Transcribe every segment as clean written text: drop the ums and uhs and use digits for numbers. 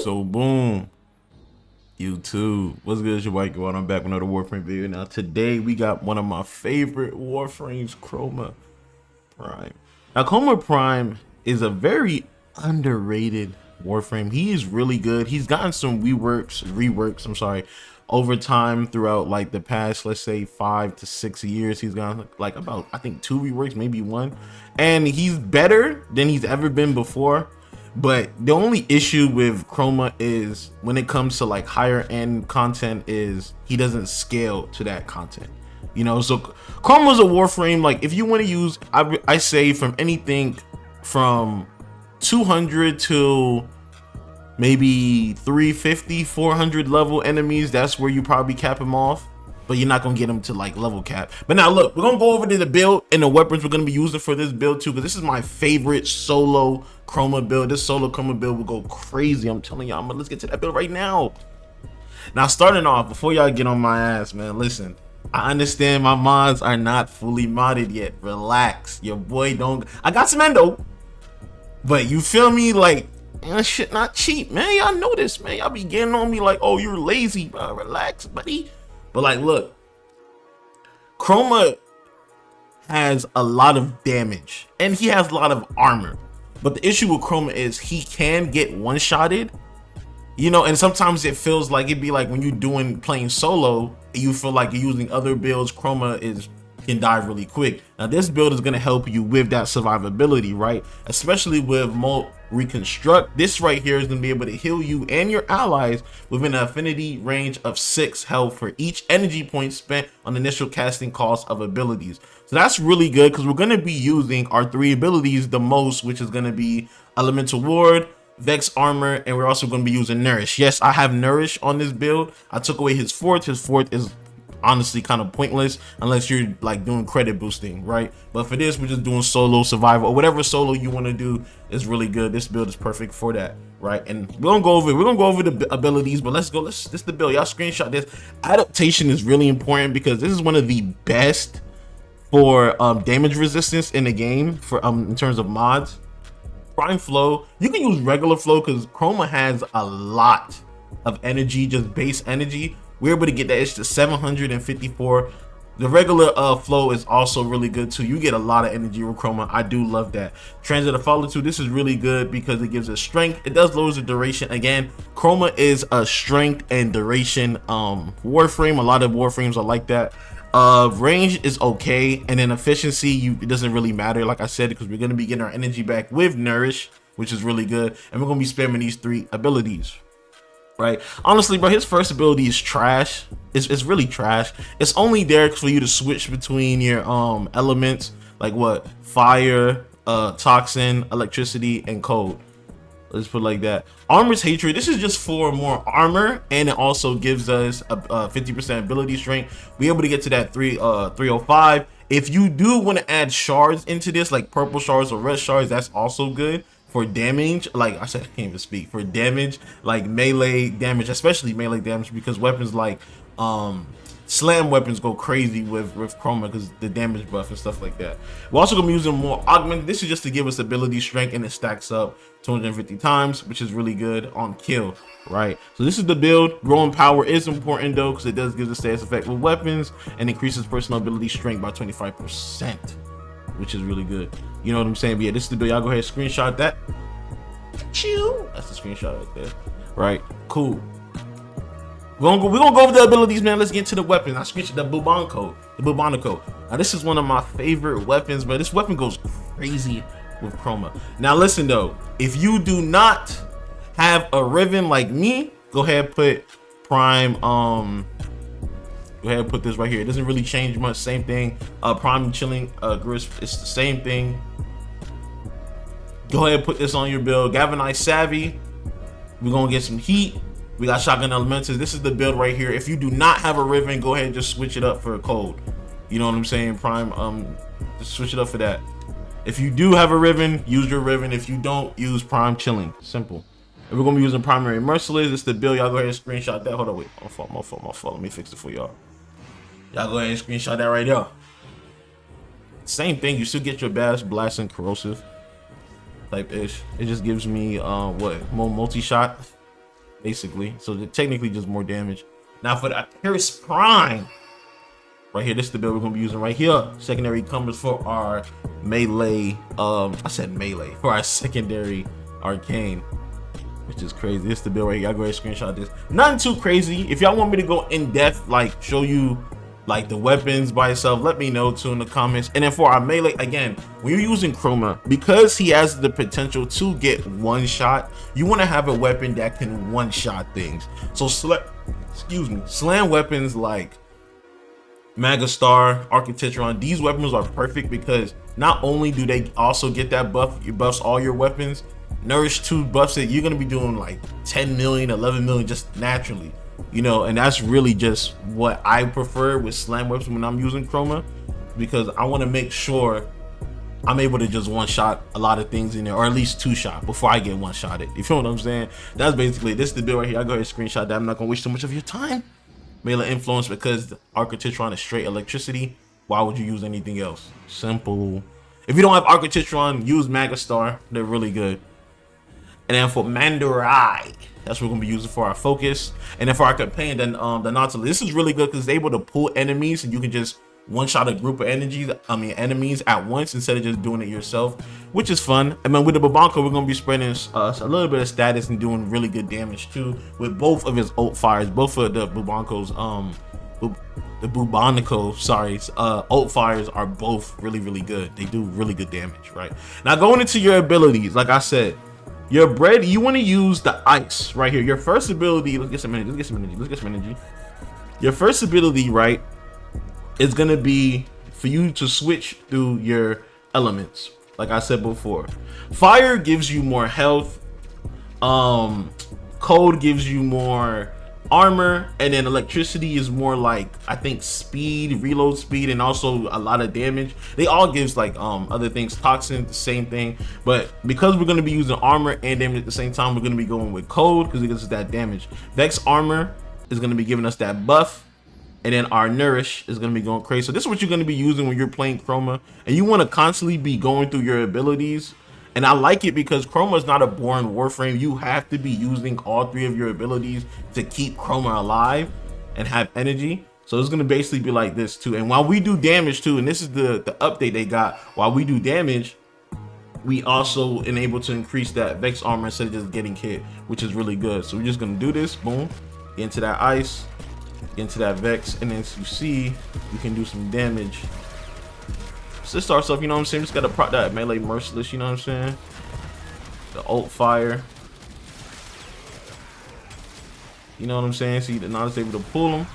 So boom, YouTube. What's good? It's your white girl. I'm back with another Warframe video. Now today we got one of my favorite Warframes, Chroma Prime. Now Chroma Prime is a very underrated Warframe. He is really good. He's gotten some reworks, I'm sorry, over time throughout like the past, let's say 5 to 6 years. He's gotten like about, I think 2 reworks, maybe 1. And he's better than he's ever been before. But the only issue with Chroma is when it comes to like higher end content is he doesn't scale to that content, you know. So Chroma's a Warframe, like if you want to use, I say from anything from 200 to maybe 350 400 level enemies, that's where you probably cap him off, but you're not gonna get him to like level cap. But now look, we're gonna go over to the build and the weapons we're gonna be using for this build too, because this is my favorite solo Chroma build. This solo Chroma build will go crazy, I'm telling y'all. Let's get to that build right now. Now starting off, before y'all get on my ass, man, listen, I understand my mods are not fully modded yet. Relax, your boy don't, I got some endo, but you feel me, like, man, shit not cheap, man. Y'all know this, man. Y'all be getting on me like, oh, you're lazy, bro. Relax, buddy. But like, look, Chroma has a lot of damage and he has a lot of armor. But the issue with Chroma is he can get one-shotted, you know, and sometimes it feels like it'd be like when you're playing solo, you feel like you're using other builds, Chroma can die really quick. Now this build is going to help you with that survivability, right? Especially with Reconstruct. This right here is going to be able to heal you and your allies within an affinity range of 6 health for each energy point spent on initial casting cost of abilities. So that's really good because we're going to be using our 3 abilities the most, which is going to be Elemental Ward, Vex Armor, and we're also going to be using Nourish. Yes, I have Nourish on this build. I took away his fourth. His fourth is honestly kind of pointless unless you're like doing credit boosting, right? But for this, we're just doing solo survival or whatever solo you want to do is really good. This build is perfect for that, right? And we're gonna go over the abilities, but this is the build. Y'all screenshot this. Adaptation is really important because this is one of the best for damage resistance in the game for in terms of mods. Prime flow, you can use regular flow because Chroma has a lot of energy, just base energy. We're able to get that itch to 754. The regular flow is also really good too. You get a lot of energy with Chroma. I do love that. Transit of Follow 2, this is really good because it gives us strength. It does lower the duration. Again, Chroma is a strength and duration Warframe. A lot of Warframes are like that. Range is okay, and then efficiency, it doesn't really matter, like I said, because we're going to be getting our energy back with Nourish, which is really good, and we're going to be spamming these 3 abilities. Right, honestly, bro, his first ability is trash. It's really trash. It's only there for you to switch between your elements, like what, fire, toxin, electricity, and cold. Let's put it like that. Armor's Hatred, this is just for more armor, and it also gives us a 50% ability strength. We're able to get to that 305. If you do want to add shards into this, like purple shards or red shards, that's also good for damage. Like I said, I can't even speak. For damage, like melee damage, especially melee damage, because weapons like slam weapons go crazy with Chroma because the damage buff and stuff like that. We're also gonna be using more augment. This is just to give us ability strength, and it stacks up 250 times, which is really good on kill, right? So this is the build. Growing power is important though, because it does give the status effect with weapons and increases personal ability strength by 25%, which is really good. You know what I'm saying? But yeah, this is the build. Y'all go ahead and screenshot that. Chew. That's the screenshot right there. Right? Cool. We're gonna go over the abilities, man. Let's get to the weapons. I screenshot the BUBONICO. Now this is one of my favorite weapons, but this weapon goes crazy with Chroma. Now listen though, if you do not have a Riven like me, go ahead and put Prime. Go ahead and put this right here. It doesn't really change much. Same thing. Prime chilling grist. It's the same thing. Go ahead and put this on your build. Galvanized Savvy. We're gonna get some heat. We got Shotgun Elementals. This is the build right here. If you do not have a Riven, go ahead and just switch it up for a cold. You know what I'm saying? Prime, just switch it up for that. If you do have a Riven, use your Riven. If you don't, use Prime Chilling. Simple. And we're gonna be using Primary Merciless. This is the build. Y'all go ahead and screenshot that. Hold on, wait. My fault. Let me fix it for y'all. Y'all go ahead and screenshot that right there. Same thing. You still get your Bash, Blast, and Corrosive type ish. It just gives me what, more multi-shot. basically. So they're technically just more damage. Now for the AKARIUS Prime, right here, this is the build we're gonna be using right here. Secondary combos for our melee. I said melee for our secondary arcane, which is crazy. This is the build right here. Y'all go ahead and screenshot this. Nothing too crazy. If y'all want me to go in depth, like show you like the weapons by itself, let me know too in the comments. And then for our melee, again, when you're using Chroma, because he has the potential to get one shot, you want to have a weapon that can one shot things. So slam weapons like Megastar, ARCA, TITRON, these weapons are perfect because not only do they also get that buff, it buffs all your weapons. Nourish 2 buffs it, you're gonna be doing like 10 million, 11 million just naturally, you know. And that's really just what I prefer with slam weapons when I'm using Chroma, because I want to make sure I'm able to just one shot a lot of things in there, or at least 2 shot before I get one shotted. You feel what I'm saying? That's basically, this is the build right here. I go ahead and screenshot that. I'm not gonna waste too much of your time. Melee influence, because the ARCA TITRON is straight electricity. Why would you use anything else? Simple. If you don't have ARCA TITRON, use Megastar. They're really good. And then for Mandarai, that's what we're gonna be using for our focus. And then for our companion, then the Nautilus. This is really good because it's able to pull enemies, and you can just one shot a group of enemies at once instead of just doing it yourself, which is fun. And then with the BUBONICO, we're gonna be spreading a little bit of status and doing really good damage too with both of his ult fires. Both of the BUBONICO's ult fires are both really good. They do really good damage. Right now, going into your abilities, like I said, your bread, you want to use the ice right here. Your first ability, let's get some energy. Your first ability, right, is gonna be for you to switch through your elements. Like I said before, fire gives you more health, cold gives you more armor, and then electricity is more like, I think, speed, reload speed, and also a lot of damage. They all gives like other things. Toxin, the same thing, but because we're going to be using armor and damage at the same time, we're going to be going with cold because it gives us that damage. Vex armor is going to be giving us that buff, and then our nourish is going to be going crazy. So this is what you're going to be using when you're playing Chroma, and you want to constantly be going through your abilities. And I like it because Chroma is not a boring Warframe. You have to be using all 3 of your abilities to keep Chroma alive and have energy. So it's gonna basically be like this too. And while we do damage too, and this is the update they got, while we do damage, we also enable to increase that Vex armor instead of just getting hit, which is really good. So we're just gonna do this, boom, get into that ice, get into that Vex, and then as you see, we can do some damage. So this starts off, you know what I'm saying? Just gotta proc that melee merciless, you know what I'm saying? The ult fire. You know what I'm saying? See, the Nautilus able to pull them.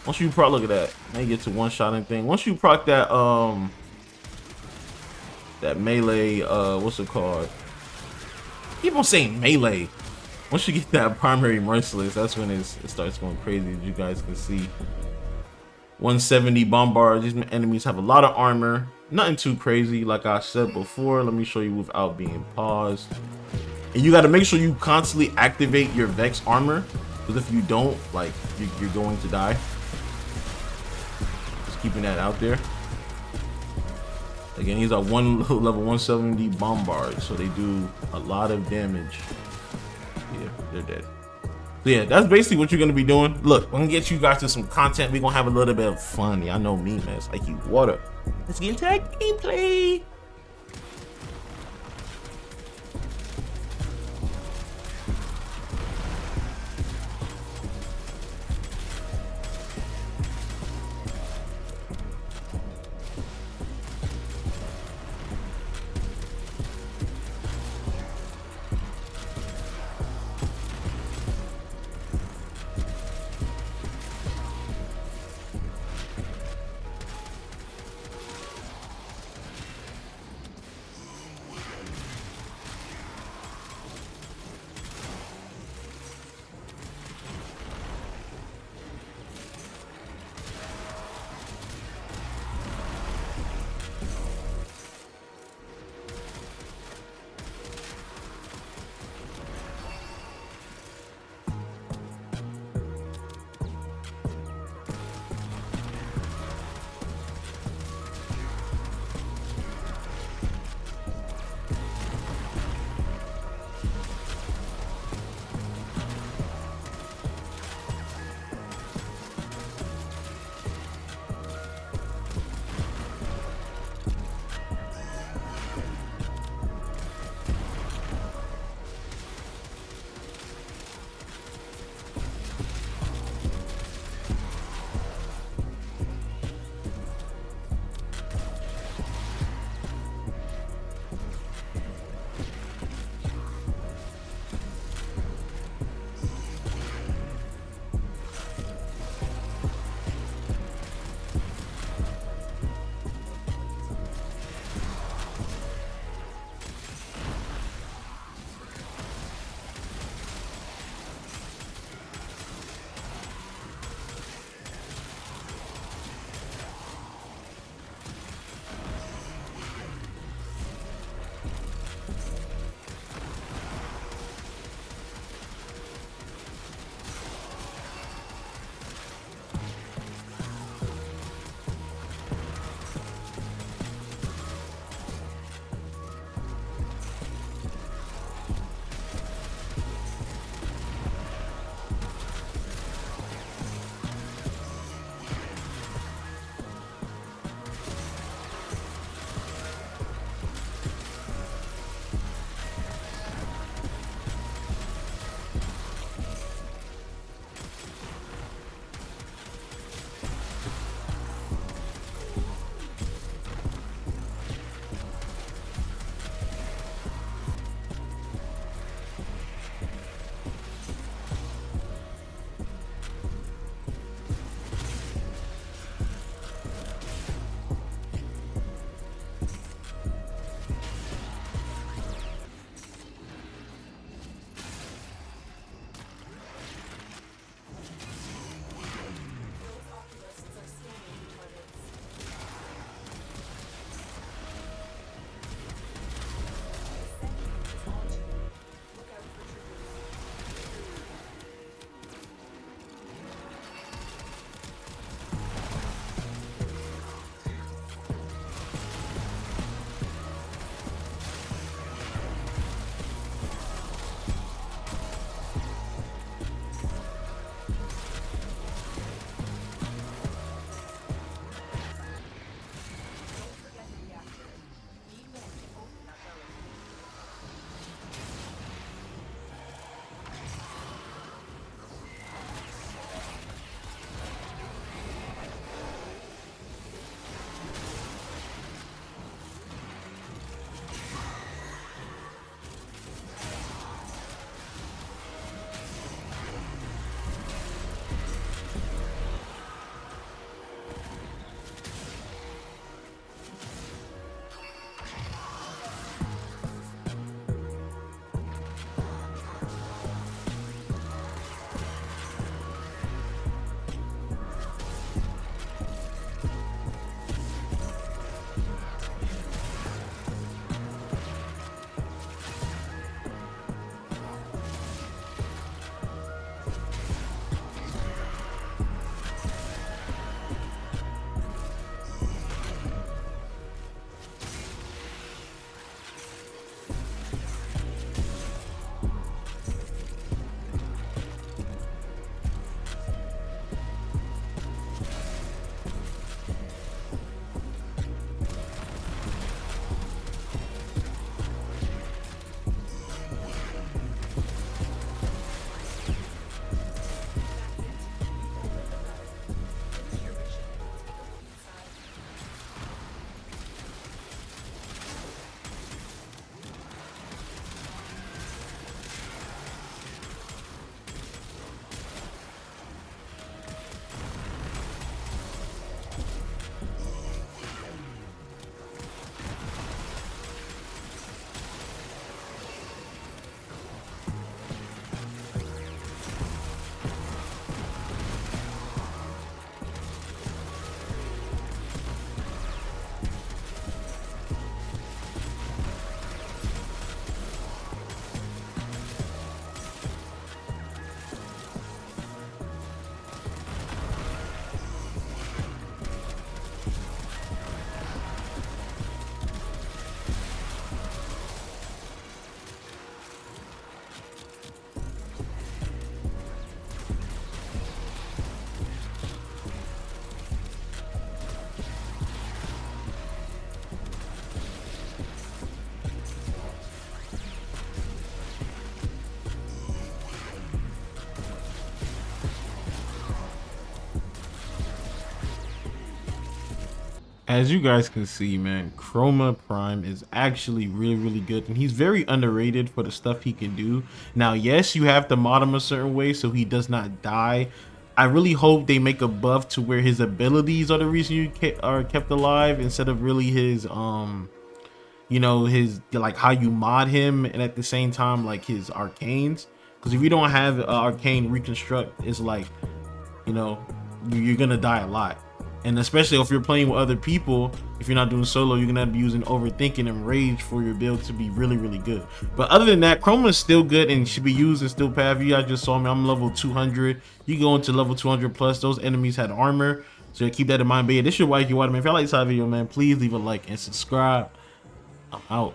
Once you proc, look at that. Now you get to one shot and thing. Once you proc that that melee, what's it called? I keep on saying melee. Once you get that primary merciless, that's when it starts going crazy, as you guys can see. 170 bombard. These enemies have a lot of armor, nothing too crazy. Like I said before, let me show you without being paused. And you got to make sure you constantly activate your Vex armor, because if you don't, like, you're going to die. Just keeping that out there. Again, these are level 170 bombard, so they do a lot of damage. Yeah, they're dead. So yeah, that's basically what you're gonna be doing. Look, we're gonna get you guys to some content. We're gonna have a little bit of fun. Y'all know me, man. It's like you water. Let's get into that gameplay. As you guys can see, man, Chroma Prime is actually really good, and he's very underrated for the stuff he can do. Now, yes, you have to mod him a certain way so he does not die. I really hope they make a buff to where his abilities are the reason you are kept alive, instead of really his you know, his like how you mod him, and at the same time like his arcanes. Because if you don't have arcane reconstruct, it's like, you know, you're gonna die a lot. And especially if you're playing with other people, if you're not doing solo, you're gonna be using overthinking and rage for your build to be really good. But other than that, Chroma is still good and should be used in Steelpath. You guys just saw me, I'm level 200. You go into level 200 plus, those enemies had armor, so keep that in mind. But yeah, this is your White Water, man. If y'all like this video, man, please leave a like and subscribe. I'm out.